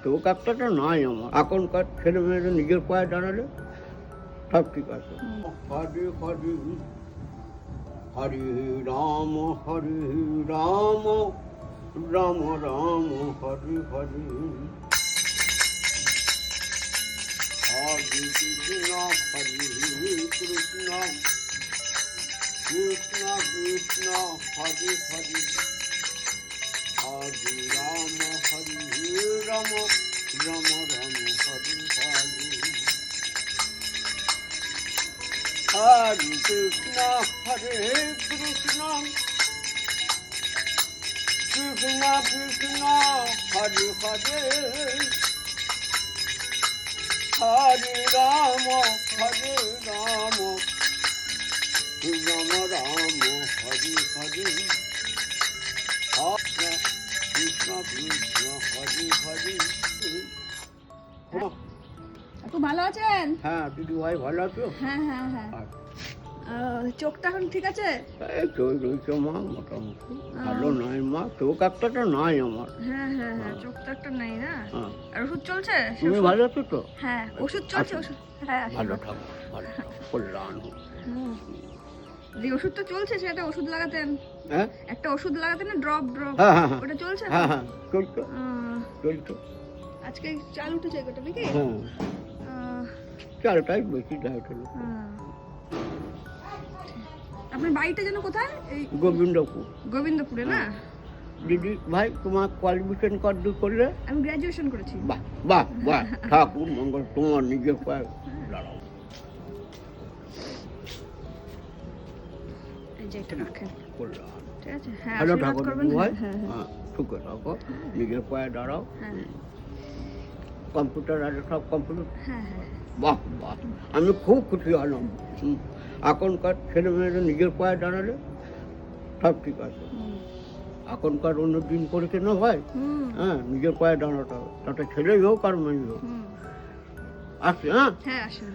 চোখ একটাটা নাই আমার। এখনকার ছেলে মেয়েরা নিজের পায়ে দাঁড়ালে সব ঠিক আছে। হরে হরে হরে রাম রাম রাম রাম হরে হরে হরে কৃষ্ণ কৃষ্ণ কৃষ্ণ কৃষ্ণ হরে হরে হরে রাম রাম রাম রাম হরে হরে হরে কৃষ্ণ কৃষ্ণ কৃষ্ণ কৃষ্ণ হরে হরে হরে রাম রাম রাম রাম হরে হরে কৃষ্ণ কৃষ্ণ হরে হরে। আপু ভালো আছেন? হ্যাঁ দিদি ভাই ভালো আছো? হ্যাঁ হ্যাঁ হ্যাঁ। চোখটা এখন ঠিক আছে? এই তো রয়েছে মা, মোটামুটি ভালো নয় মা, চোখ একটাটা নাই আমার। হ্যাঁ হ্যাঁ হ্যাঁ, চোখটা একটা নাই না। হ্যাঁ। আর ওষুধ চলছে? তুমি ভালো আছো তো? হ্যাঁ ওষুধ চলছে। আচ্ছা। ওষুধ হ্যাঁ ভালো থাকো, ভালো থাকো, কল্যাণ হোক। যে ওষুধটা চলছে সেটা ওষুধ লাগাতেন, হ্যাঁ একটা ওষুধ লাগাতেন না, ড্রপ ড্রপ, হ্যাঁ হ্যাঁ ওটা চলছে? হ্যাঁ হ্যাঁ চলতো চলতো। আজকে চাল উঠেছে ওটা নাকি? হ্যাঁ চালটাই বেশি ডায়েট হলো। আপনার বাড়িটা যেন কোথায়? এই গোবিন্দপুর। গোবিন্দপুরে না? দিদি ভাই তোমার কোয়ালিফিকেশন কত করলে? আমি গ্র্যাজুয়েশন করেছি। বাহ বাহ বাহ, ঠাকুর মঙ্গল তোমার নিজের পায়ে দাঁড়াও। এই যে এটা রাখেন, কল্যাণ। ঠিক আছে? হ্যাঁ ভালো আশীর্বাদ ঠাকুর করবেন। ভাই, হ্যাঁ হ্যাঁ হ্যাঁ সুখে থাকো, নিজের পায়ে দাঁড়াও। হ্যাঁ কম্পিউটার আছে সব কম্পিউটার। হ্যাঁ হ্যাঁ। বাহ বাহ, আমি খুব খুশি হলাম। এখনকার ছেলে মেয়েরা নিজের পায়ে দাঁড়ালে সব ঠিক আছে। এখনকার অন্য দিন করেছে না ভাই, হ্যাঁ নিজের পায়ে দাঁড়াতে হবে, তাতে ছেলেই হোক আর মেয়ে হোক। আসছে। হ্যাঁ হ্যাঁ আসুন।